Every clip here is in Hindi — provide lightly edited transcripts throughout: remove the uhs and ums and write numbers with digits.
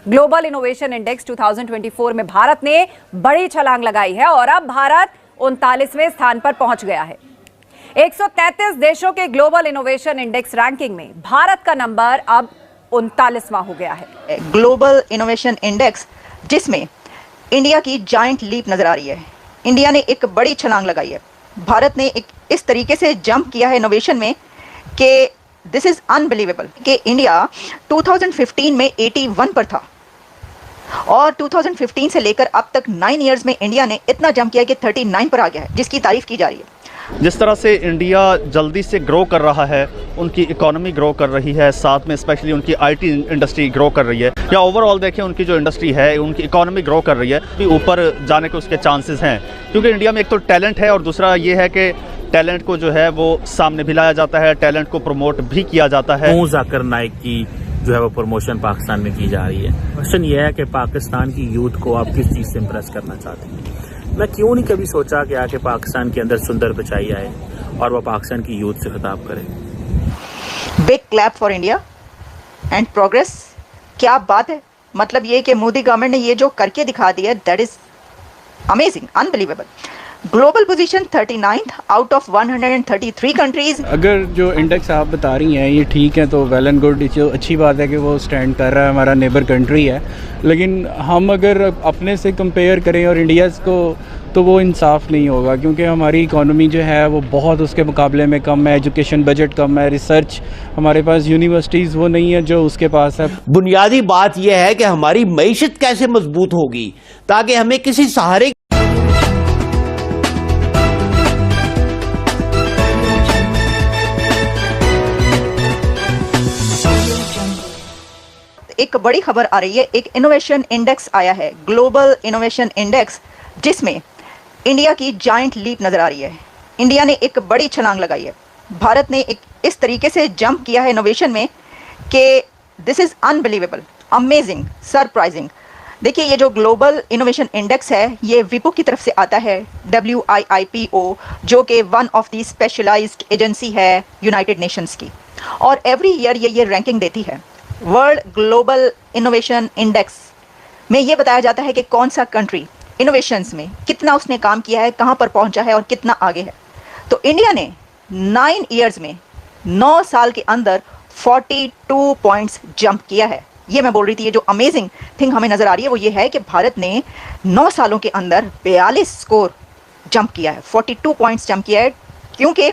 ग्लोबल इनोवेशन इंडेक्स 2024 में भारत ने बड़ी छलांग लगाई है और अब भारत 39वें स्थान पर पहुंच गया है। 133 देशों के ग्लोबल इनोवेशन इंडेक्स रैंकिंग में भारत का नंबर अब 39वां हो गया है। ग्लोबल इनोवेशन इंडेक्स जिसमें इंडिया की जायंट लीप नजर आ रही है। इंडिया ने एक बड़ी छलांग लगाई है। भारत ने एक इस तरीके से जंप किया है इनोवेशन में कि दिस इज अनबिलीवेबल कि इंडिया 2015 में 81 पर था और 2015 से लेकर अब तक 9 इयर्स में इंडिया ने इतना जंप किया कि 39 पर आ गया है, जिसकी तारीफ की जा रही है। जिस तरह से इंडिया जल्दी से ग्रो कर रहा है, उनकी इकोनॉमी ग्रो कर रही है, साथ में स्पेशली उनकी आईटी इंडस्ट्री ग्रो कर रही है, या ओवरऑल देखें उनकी जो इंडस्ट्री है उनकी इकोनॉमी ग्रो कर रही है, भी ऊपर जाने के उसके चांसेस हैं। क्योंकि इंडिया में एक तो टैलेंट है और दूसरा ये है कि टैलेंट को जो है वो सामने भी लाया जाता है, टैलेंट को प्रमोट भी किया जाता है। जाकिर नाइक की जो है वो प्रमोशन पाकिस्तान में की जा रही है। क्वेश्चन ये है कि पाकिस्तान की यूथ को आप किस चीज़ से इम्प्रेस करना चाहते हैं। मैं क्यों नहीं कभी सोचा कि आके पाकिस्तान के अंदर सुंदर पिचाई आए और वह पाकिस्तान की यूथ से खिताब करे। Big clap for India and progress. क्या बात है, मतलब ये कि मोदी गवर्नमेंट ने ये जो करके दिखा दिया, that is amazing, unbelievable. Global position 39th out of 133 countries. अगर जो इंडेक्स आप बता रही हैं ये ठीक है तो वेल एंड गुड, जो अच्छी बात है कि वो स्टैंड कर रहा है, हमारा नेबर कंट्री है। लेकिन हम अगर अपने से कंपेयर करें और इंडिया को, तो वो इंसाफ नहीं होगा, क्योंकि हमारी इकोनॉमी जो है वो बहुत उसके मुकाबले में कम है, एजुकेशन बजट कम है, रिसर्च हमारे पास यूनिवर्सिटीज़ वो नहीं है जो उसके पास है। बुनियादी बात यह है कि हमारी मईशत कैसे मजबूत होगी ताकि हमें किसी सहारे एक बड़ी खबर आ रही है, एक इनोवेशन इंडेक्स आया है, ग्लोबल इनोवेशन इंडेक्स, जिसमें इंडिया की जायंट लीप नजर आ रही है। इंडिया ने एक बड़ी छलांग लगाई है। भारत ने एक इस तरीके से जंप किया है इनोवेशन में कि this is unbelievable, amazing, surprising. देखिए, ये जो ग्लोबल इनोवेशन इंडेक्स है ये विपो की तरफ से आता है, WIIPO, जो कि one of the specialized agency है यूनाइटेड नेशंस की, और एवरी ईयर ये रैंकिंग देती है। वर्ल्ड ग्लोबल इनोवेशन इंडेक्स में ये बताया जाता है कि कौन सा कंट्री इनोवेशंस में कितना उसने काम किया है, कहाँ पर पहुँचा है और कितना आगे है। तो इंडिया ने 9 इयर्स में 9 साल के अंदर 42 पॉइंट्स जंप किया है। ये मैं बोल रही थी, ये जो अमेजिंग थिंग हमें नज़र आ रही है वो ये है कि भारत ने 9 सालों के अंदर 42 स्कोर जंप किया है, 42 पॉइंट्स जंप किया है। क्योंकि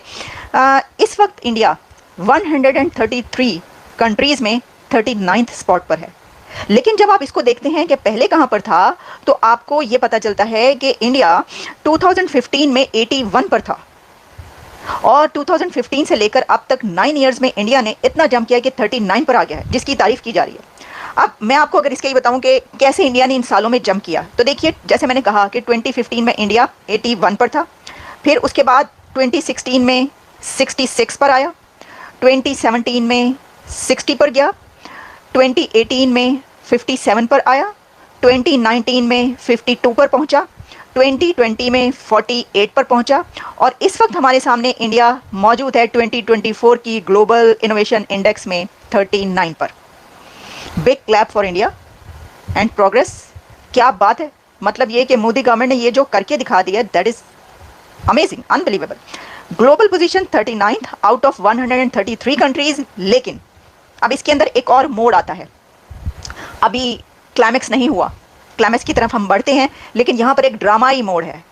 इस वक्त इंडिया 133 कंट्रीज़ में 39th स्पॉट पर है। लेकिन जब आप इसको देखते हैं कि पहले कहां पर था, तो आपको यह पता चलता है कि इंडिया 2015 में 81 पर था और 2015 से लेकर अब तक 9 इयर्स में इंडिया ने इतना जंप किया कि 39 पर आ गया है, जिसकी तारीफ की जा रही है। अब मैं आपको अगर इसके ही बताऊं कि कैसे इंडिया ने इन सालों में जंप किया, तो देखिए, जैसे मैंने कहा कि 2015 में इंडिया 81 पर था, फिर उसके बाद 2016 में 66 पर आया, 2017 में 60 पर गया, 2018 में 57 पर आया, 2019 में 52 पर पहुंचा, 2020 में 48 पर पहुंचा, और इस वक्त हमारे सामने इंडिया मौजूद है 2024 की ग्लोबल इनोवेशन इंडेक्स में 39 पर। Big clap for India and progress. क्या बात है, मतलब ये कि मोदी गवर्नमेंट ने ये जो करके दिखा दिया, that is amazing, unbelievable. Global position 39th out of 133 countries. लेकिन अब इसके अंदर एक और मोड आता है। अभी क्लाइमेक्स नहीं हुआ, क्लाइमेक्स की तरफ हम बढ़ते हैं, लेकिन यहाँ पर एक ड्रामाई मोड है,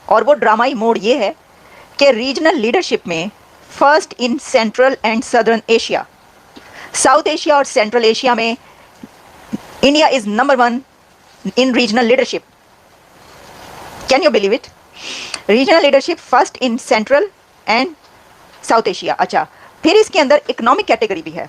और वो ड्रामाई मोड ये है कि रीजनल लीडरशिप में first in Central and Southern Asia, South Asia और सेंट्रल एशिया में India is number 1 in regional leadership. Can you believe it? Regional leadership first in Central and South Asia. अच्छा, फिर इसके अंदर इकोनॉमिक कैटेगरी भी है,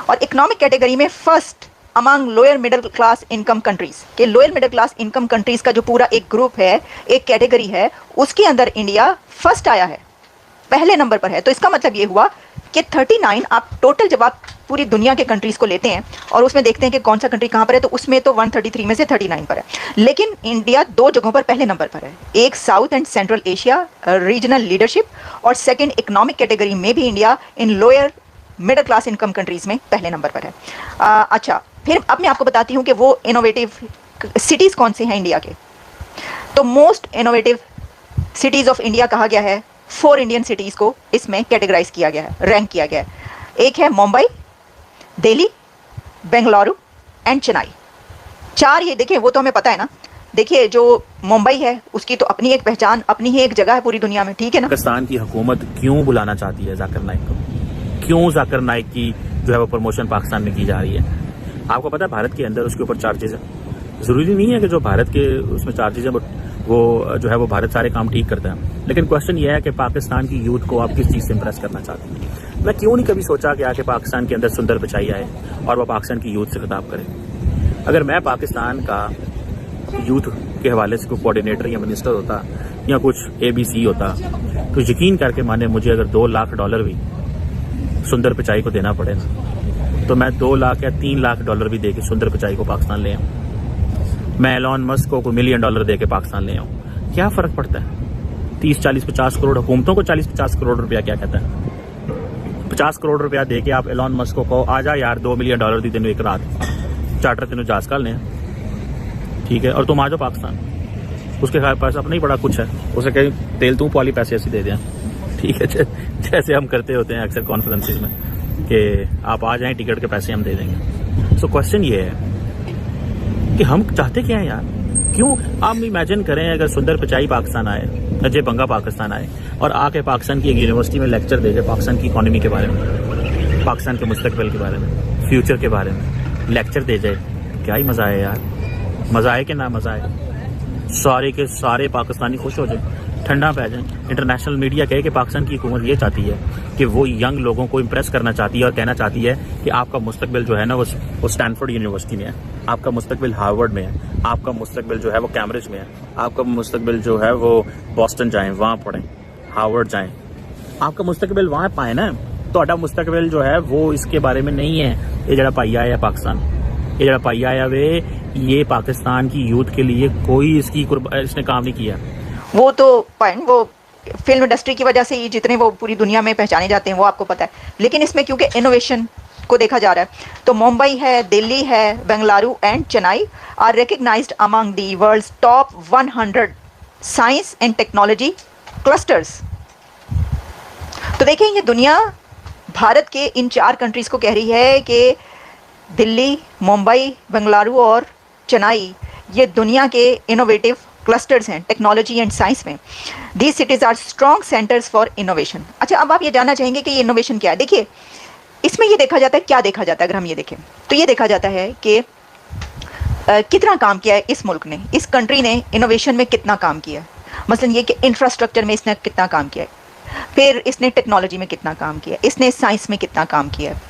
और इकोनॉमिक कैटेगरी में first among lower middle class income countries के lower middle class income countries का जो पूरा एक ग्रुप है, एक कैटेगरी है, उसके अंदर इंडिया फर्स्ट आया है, पहले नंबर पर है। तो इसका मतलब ये हुआ कि 39, आप टोटल जब आप पूरी दुनिया के कंट्रीज को लेते हैं और उसमें देखते हैं कि कौन सा कंट्री कहाँ पर है, तो उसमें तो 133 में से 39 पर है। लेकिन इंडिया 2 जगहों पर पहले नंबर पर है, एक south and central Asia regional leadership, और सेकेंड इकोनॉमिक कैटेगरी में भी India in lower middle class income countries में पहले नंबर पर है। अच्छा, फिर अब मैं आपको बताती हूँ कि वो इनोवेटिव सिटीज़ कौन से हैं इंडिया के। तो most innovative cities of India कहा गया है, 4 इंडियन सिटीज़ को इसमें कैटेगराइज किया गया है, रैंक किया गया है। एक है मुंबई, दिल्ली, बेंगलुरु एंड चेन्नई। 4 ये देखिए, वो तो हमें पता है ना। देखिए जो मुंबई है उसकी तो अपनी एक पहचान, अपनी ही एक जगह है पूरी दुनिया में, ठीक है ना। पाकिस्तान की हुकूमत क्यों बुलाना चाहती है जाकिर नाइक को? क्यों जाकिर नाइक की जो है वो प्रमोशन पाकिस्तान में की जा रही है? आपको पता है भारत के अंदर उसके ऊपर चार्जेस है। जरूरी नहीं है कि जो भारत के उसमें चार्जेस है वो जो है वो भारत सारे काम ठीक करता है, लेकिन क्वेश्चन ये है कि पाकिस्तान की यूथ को आप किस चीज़ से इम्प्रेस करना चाहते हैं? मैं क्यों नहीं कभी सोचा कि आके पाकिस्तान के अंदर सुंदर पिचाई आए और वह पाकिस्तान की यूथ से खिताब करे। अगर मैं पाकिस्तान का यूथ के हवाले से कोई कोऑर्डिनेटर या मिनिस्टर होता या कुछ ABC होता, तो यकीन करके माने मुझे अगर $2 लाख भी सुंदर पिचाई को देना पड़े ना, तो मैं $2 लाख या $3 लाख भी दे के सुंदर पिचाई को पाकिस्तान ले आऊँ। मैं एलॉन मस्क को $1 मिलियन दे के पाकिस्तान ले आऊँ। क्या फ़र्क पड़ता है? 30, 40, 50 करोड़ हुकूमतों को 40-50 करोड़ रुपया क्या कहता है? 50 करोड़ रुपया दे के आप एलॉन मस्क को कहो आ जा यार $2 मिलियन दी तेन एक रात चार्टर तेन जहाज का लें, ठीक है, और तुम आ जाओ पाकिस्तान। उसके पास अपना ही बड़ा कुछ है, उसे कहीं तेल तू पॉली पैसे ऐसे दे दें, ठीक है, जैसे हम करते होते हैं अक्सर कॉन्फ्रेंसिस में कि आप आ जाएं, टिकट के पैसे हम दे देंगे। सो क्वेश्चन ये है कि हम चाहते क्या है यार? क्यों? आप इमेजिन करें अगर सुंदर पिचाई पाकिस्तान आए, अजय बंगा पाकिस्तान आए और आके पाकिस्तान की एक यूनिवर्सिटी में लेक्चर दे दे पाकिस्तान की इकोनॉमी के बारे में, पाकिस्तान के मुस्तकबिल के बारे में, फ्यूचर के बारे में लेक्चर दे जाए, क्या ही मज़ा आए यार। मज़ा आए कि ना मज़ा आए, सारे के सारे पाकिस्तानी खुश हो जाए, ठंडा पै जाए। इंटरनेशनल मीडिया कहे कि पाकिस्तान की हुकूमत ये चाहती है कि वो यंग लोगों को इम्प्रेस करना चाहती है और कहना चाहती है कि आपका मुस्तकबिल जो है ना वो स्टैनफोर्ड यूनिवर्सिटी में है, आपका मुस्तकबिल हार्वर्ड में है, आपका मुस्तकबिल जो है वो कैम्ब्रिज में है, आपका मुस्तकबिल जो है वो बॉस्टन जाएं, वहाँ पढ़ें, हार्वर्ड जाएं, आपका मुस्तकबिल वहाँ पाए ना। तो मुस्तकबिल जो है वो इसके बारे में नहीं है। ये जरा पाइया है पाकिस्तान, ये जरा पाइया है वे, ये पाकिस्तान की यूथ के लिए कोई इसने काम नहीं किया। वो तो वो फिल्म इंडस्ट्री की वजह से ही जितने वो पूरी दुनिया में पहचाने जाते हैं वो आपको पता है, लेकिन इसमें क्योंकि इनोवेशन को देखा जा रहा है तो मुंबई है, दिल्ली है, Bengaluru and Chennai are recognized among the world's top 100 science and technology clusters. तो देखें ये दुनिया भारत के इन 4 कंट्रीज़ को कह रही है कि दिल्ली, मुंबई, बेंगलुरु और चेन्नई ये दुनिया के इनोवेटिव क्लस्टर्स हैं टेक्नोलॉजी एंड साइंस में। These cities are strong centres for innovation. अच्छा, अब आप ये जानना चाहेंगे कि ये इनोवेशन क्या है। देखिए इसमें ये देखा जाता है, क्या देखा जाता है अगर हम ये देखें तो ये देखा जाता है कि कितना काम किया है इस मुल्क ने, इस कंट्री ने इनोवेशन में कितना काम किया है। मसलन ये कि इंफ्रास्ट्रक्चर में इसने कितना काम किया है, फिर इसने टेक्नोलॉजी में कितना काम किया है, इसने साइंस में कितना काम किया है।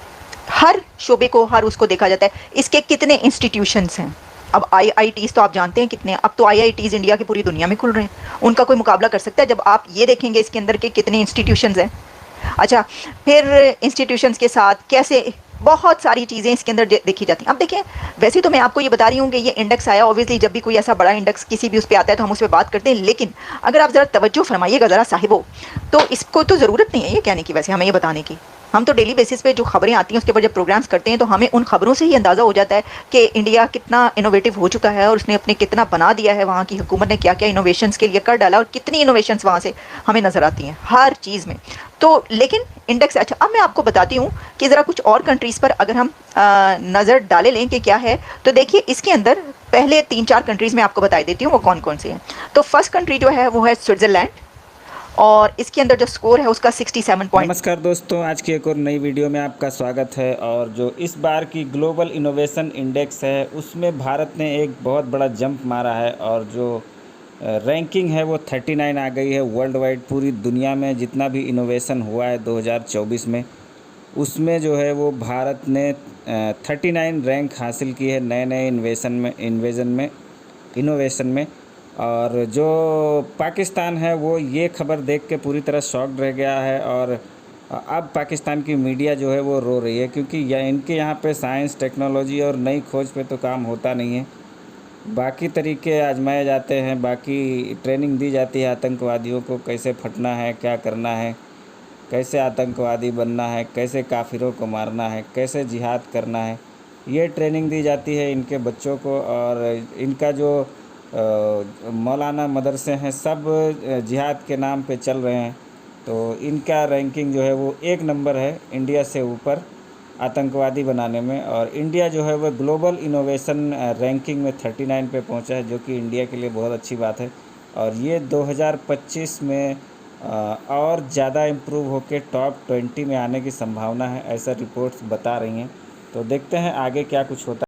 हर शोबे को, हर उसको देखा जाता है, इसके कितने इंस्टीट्यूशंस हैं। अब IITs तो आप जानते हैं कितने, अब तो IITs इंडिया की पूरी दुनिया में खुल रहे हैं, उनका कोई मुकाबला कर सकता है जब आप ये देखेंगे इसके अंदर के कितने इंस्टीट्यूशंस हैं। अच्छा, फिर इंस्टीट्यूशंस के साथ कैसे बहुत सारी चीज़ें इसके अंदर देखी जाती हैं। अब देखिए वैसे तो मैं आपको ये बता रही हूँ कि ये इंडेक्स आया, ऑब्वियसली जब भी कोई ऐसा बड़ा इंडेक्स किसी भी उस पर आता है तो हम उस पर बात करते हैं, लेकिन अगर आप ज़रा तवज्जो फरमाइएगा ज़रा साहिबो, तो इसको तो ज़रूरत नहीं है ये कहने की, वैसे हमें ये बताने की। हम तो डेली बेसिस पे जो खबरें आती हैं उसके ऊपर जब प्रोग्राम्स करते हैं तो हमें उन खबरों से ही अंदाज़ा हो जाता है कि इंडिया कितना इनोवेटिव हो चुका है और उसने अपने कितना बना दिया है, वहाँ की हुकूमत ने क्या क्या इनोवेशंस के लिए कर डाला और कितनी इनोवेशंस वहाँ से हमें नज़र आती हैं हर चीज़ में। तो लेकिन इंडेक्स अच्छा, अब मैं आपको बताती हूँ कि ज़रा कुछ और कंट्रीज़ पर अगर हम नज़र डाले लें कि क्या है, तो देखिए इसके अंदर पहले 3-4 कंट्रीज़ में आपको बता देती हूँ वो कौन कौन से हैं। तो फर्स्ट कंट्री जो है वो है स्विट्ज़रलैंड और इसके अंदर जो स्कोर है उसका 67 पॉइंट। नमस्कार दोस्तों, आज की एक और नई वीडियो में आपका स्वागत है। और जो इस बार की ग्लोबल इनोवेशन इंडेक्स है उसमें भारत ने एक बहुत बड़ा जंप मारा है और जो रैंकिंग है वो 39 आ गई है वर्ल्ड वाइड। पूरी दुनिया में जितना भी इनोवेशन हुआ है 2024 में उसमें जो है वो भारत ने 39 रैंक हासिल की है नए नए इनोवेशन में। और जो पाकिस्तान है वो ये खबर देख के पूरी तरह शॉक्ड रह गया है और अब पाकिस्तान की मीडिया जो है वो रो रही है, क्योंकि इनके यहाँ पे साइंस, टेक्नोलॉजी और नई खोज पे तो काम होता नहीं है। बाकी तरीके आजमाए जाते हैं, बाकी ट्रेनिंग दी जाती है आतंकवादियों को, कैसे फटना है, क्या करना है, कैसे आतंकवादी बनना है, कैसे काफिरों को मारना है, कैसे जिहाद करना है, ये ट्रेनिंग दी जाती है इनके बच्चों को। और इनका जो मौलाना मदरसे हैं सब जिहाद के नाम पे चल रहे हैं, तो इनका रैंकिंग जो है वो 1 नंबर है इंडिया से ऊपर आतंकवादी बनाने में। और इंडिया जो है वो ग्लोबल इनोवेशन रैंकिंग में 39 पे पहुंचा है, जो कि इंडिया के लिए बहुत अच्छी बात है। और ये 2025 में और ज़्यादा इम्प्रूव होकर टॉप 20 में आने की संभावना है, ऐसा रिपोर्ट्स बता रही हैं। तो देखते हैं आगे क्या कुछ होता है।